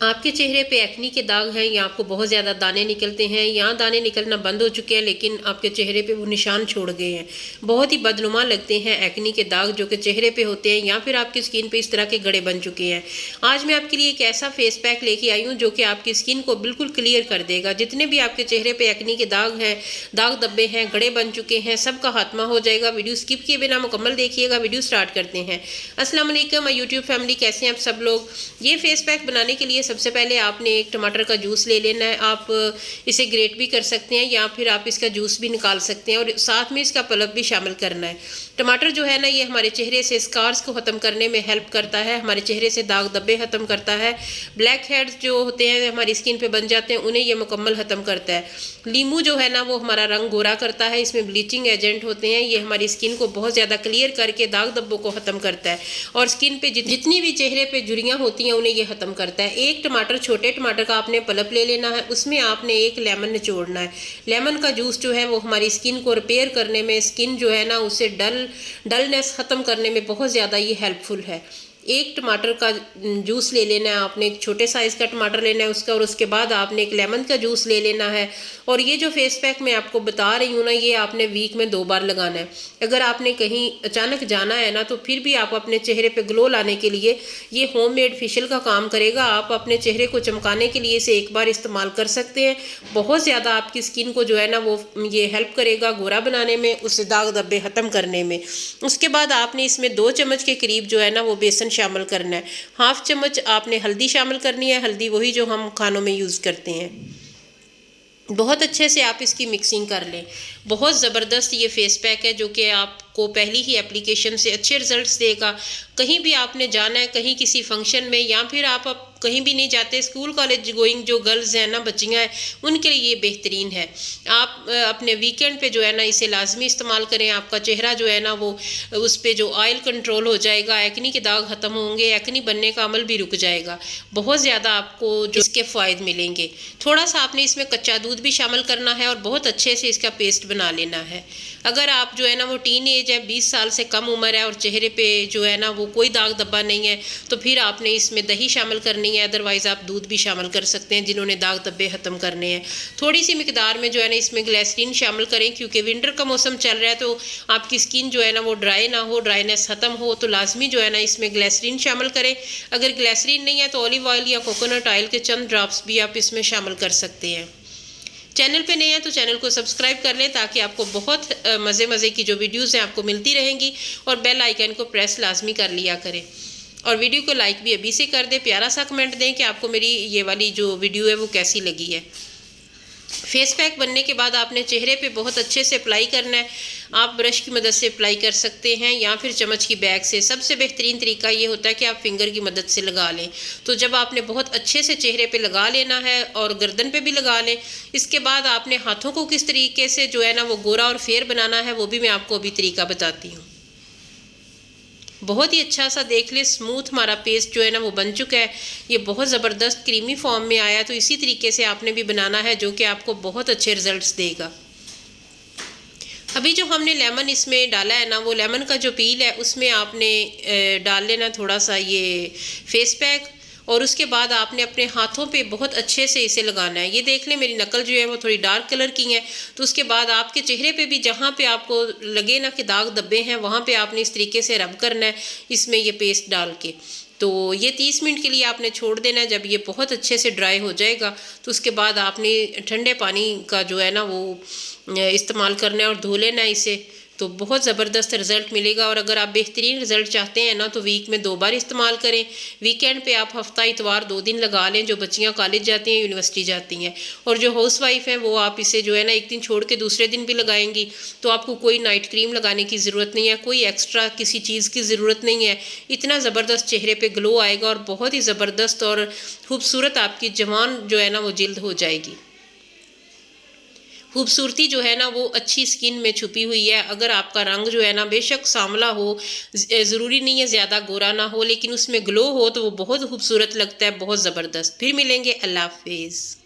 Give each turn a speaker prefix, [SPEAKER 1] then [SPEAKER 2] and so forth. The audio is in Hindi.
[SPEAKER 1] आपके चेहरे पे एक्नी के दाग हैं या आपको बहुत ज़्यादा दाने निकलते हैं या दाने निकलना बंद हो चुके हैं लेकिन आपके चेहरे पे वो निशान छोड़ गए हैं, बहुत ही बदनुमा लगते हैं एक्नी के दाग जो कि चेहरे पे होते हैं, या फिर आपकी स्किन पे इस तरह के गड़े बन चुके हैं। आज मैं आपके लिए एक ऐसा फेस पैक लेके आई हूँ जो कि आपकी स्किन को बिल्कुल क्लियर कर देगा। जितने भी आपके चेहरे पर एक्नी के दाग हैं, दाग धब्बे हैं, गड़े बन चुके हैं, सबका खात्मा हो जाएगा। वीडियो स्किप किए बिना मुकम्मल देखिएगा। वीडियो स्टार्ट करते हैं। अस्सलाम वालेकुम यूट्यूब फैमिली, कैसे हैं आप सब लोग। ये फेस पैक बनाने के लिए सबसे पहले आपने एक टमाटर का जूस ले लेना है। आप इसे ग्रेट भी कर सकते हैं या फिर आप इसका जूस भी निकाल सकते हैं और साथ में इसका पल्प भी शामिल करना है। टमाटर जो है ना, ये हमारे चेहरे से स्कार्स को ख़त्म करने में हेल्प करता है, हमारे चेहरे से दाग धब्बे ख़त्म करता है, ब्लैक हेड्स जो होते हैं हमारी स्किन पे बन जाते हैं उन्हें ये मुकम्मल ख़त्म करता है। नींबू जो है ना, वो हमारा रंग गोरा करता है, इसमें ब्लीचिंग एजेंट होते हैं, ये हमारी स्किन को बहुत ज़्यादा क्लियर करके दाग धब्बों को ख़त्म करता है और स्किन पे जितनी भी चेहरे पे झुर्रियाँ होती हैं उन्हें ये ख़त्म करता है। एक टमाटर, छोटे टमाटर का आपने पल्प ले लेना है, उसमें आपने एक लेमन निचोड़ना है। लेमन का जूस जो है वो हमारी स्किन को रिपेयर करने में, स्किन जो है ना उसे डलनेस ख़त्म करने में बहुत ज़्यादा ये हेल्पफुल है। एक टमाटर का जूस ले लेना है आपने, एक छोटे साइज़ का टमाटर लेना है उसका, और उसके बाद आपने एक लेमन का जूस ले लेना है। और ये जो फेस पैक मैं आपको बता रही हूँ ना, ये आपने वीक में 2 बार लगाना है। अगर आपने कहीं अचानक जाना है ना, तो फिर भी आप अपने चेहरे पे ग्लो लाने के लिए ये होममेड फेशियल का काम करेगा। आप अपने चेहरे को चमकाने के लिए इसे एक बार इस्तेमाल कर सकते हैं। बहुत ज़्यादा आपकी स्किन को जो है ना वो ये हेल्प करेगा गोरा बनाने में, उससे दाग धब्बे ख़त्म करने में। उसके बाद आपने इसमें 2 चम्मच के करीब जो है ना वो बेसन शामिल करना है। 1/2 चम्मच आपने हल्दी शामिल करनी है, हल्दी वही जो हम खानों में यूज़ करते हैं। बहुत अच्छे से आप इसकी मिक्सिंग कर लें। बहुत ज़बरदस्त ये फेस पैक है जो कि आपको पहली ही एप्लीकेशन से अच्छे रिजल्ट्स देगा। कहीं भी आपने जाना है, कहीं किसी फंक्शन में, या फिर आप कहीं भी नहीं जाते, स्कूल कॉलेज गोइंग जो गर्ल्स हैं ना, बच्चियाँ हैं, उनके लिए ये बेहतरीन है। आप अपने वीकेंड पे जो है ना इसे लाजमी इस्तेमाल करें। आपका चेहरा जो है ना वो उस पर जो ऑयल कंट्रोल हो जाएगा, एक्नी के दाग ख़त्म होंगे, एक्नी बनने का अमल भी रुक जाएगा। बहुत ज़्यादा आपको जो इसके फ़ायदे मिलेंगे। थोड़ा सा आपने इसमें कच्चा दूध भी शामिल करना है और बहुत अच्छे से इसका पेस्ट बना लेना है। अगर आप जो है ना वो टीन एज है, 20 साल से कम उम्र है और चेहरे पे जो है ना वो कोई दाग धब्बा नहीं है, तो फिर आपने इसमें दही शामिल करनी है। अदरवाइज़ आप दूध भी शामिल कर सकते हैं जिन्होंने दाग धब्बे ख़त्म करने हैं। थोड़ी सी मिकदार में जो है ना इसमें ग्लिसरीन शामिल करें, क्योंकि विंटर का मौसम चल रहा है तो आपकी स्किन जो है ना वो ड्राई ना हो, ड्राइनेस ख़त्म हो, तो लाजमी जो है ना इसमें ग्लिसरीन शामिल करें। अगर ग्लिसरीन नहीं है तो ऑलिव ऑयल या कोकोनट ऑयल के चंद ड्रॉप्स भी आप इसमें शामिल कर सकते हैं। चैनल पे नए हैं तो चैनल को सब्सक्राइब कर लें ताकि आपको बहुत मज़े की जो वीडियोज़ हैं आपको मिलती रहेंगी, और बेल आइकन को प्रेस लाजमी कर लिया करें और वीडियो को लाइक भी अभी से कर दें। प्यारा सा कमेंट दें कि आपको मेरी ये वाली जो वीडियो है वो कैसी लगी है। फेस पैक बनने के बाद आपने चेहरे पे बहुत अच्छे से अप्लाई करना है। आप ब्रश की मदद से अप्लाई कर सकते हैं या फिर चम्मच की बैग से। सबसे बेहतरीन तरीका ये होता है कि आप फिंगर की मदद से लगा लें। तो जब आपने बहुत अच्छे से चेहरे पे लगा लेना है और गर्दन पे भी लगा लें, इसके बाद आपने हाथों को किस तरीके से जो है ना वो गोरा और फेयर बनाना है वो भी मैं आपको अभी तरीका बताती हूँ। बहुत ही अच्छा सा देख ले, स्मूथ हमारा पेस्ट जो है ना वो बन चुका है। ये बहुत ज़बरदस्त क्रीमी फॉर्म में आया। तो इसी तरीके से आपने भी बनाना है जो कि आपको बहुत अच्छे रिजल्ट्स देगा। अभी जो हमने लेमन इसमें डाला है ना, वो लेमन का जो पील है उसमें आपने डाल लेना थोड़ा सा ये फेस पैक, और उसके बाद आपने अपने हाथों पे बहुत अच्छे से इसे लगाना है। ये देख लें मेरी नकल जो है वो थोड़ी डार्क कलर की है। तो उसके बाद आपके चेहरे पे भी जहाँ पे आपको लगे ना कि दाग धब्बे हैं, वहाँ पे आपने इस तरीके से रब करना है इसमें ये पेस्ट डाल के। तो ये 30 मिनट के लिए आपने छोड़ देना है। जब ये बहुत अच्छे से ड्राई हो जाएगा तो उसके बाद आपने ठंडे पानी का जो है ना वो इस्तेमाल करना है और धो लेना है इसे। तो बहुत ज़बरदस्त रिज़ल्ट मिलेगा। और अगर आप बेहतरीन रिज़ल्ट चाहते हैं ना तो वीक में 2 बार इस्तेमाल करें। वीकेंड पे आप हफ्ता इतवार 2 दिन लगा लें, जो बच्चियां कॉलेज जाती हैं, यूनिवर्सिटी जाती हैं। और जो हाउसवाइफ हैं वो आप इसे जो है ना एक दिन छोड़ के दूसरे दिन भी लगाएंगी, तो आपको कोई नाइट क्रीम लगाने की ज़रूरत नहीं है, कोई एक्स्ट्रा किसी चीज़ की ज़रूरत नहीं है। इतना ज़बरदस्त चेहरे पर ग्लो आएगा और बहुत ही ज़बरदस्त और खूबसूरत आपकी जवान जो है ना वो जिल्द हो जाएगी। खूबसूरती जो है ना वो अच्छी स्किन में छुपी हुई है। अगर आपका रंग जो है ना बेशक सांवला हो, ज़रूरी नहीं है ज़्यादा गोरा ना हो, लेकिन उसमें ग्लो हो तो वो बहुत खूबसूरत लगता है, बहुत ज़बरदस्त। फिर मिलेंगे, अल्लाह हाफिज़।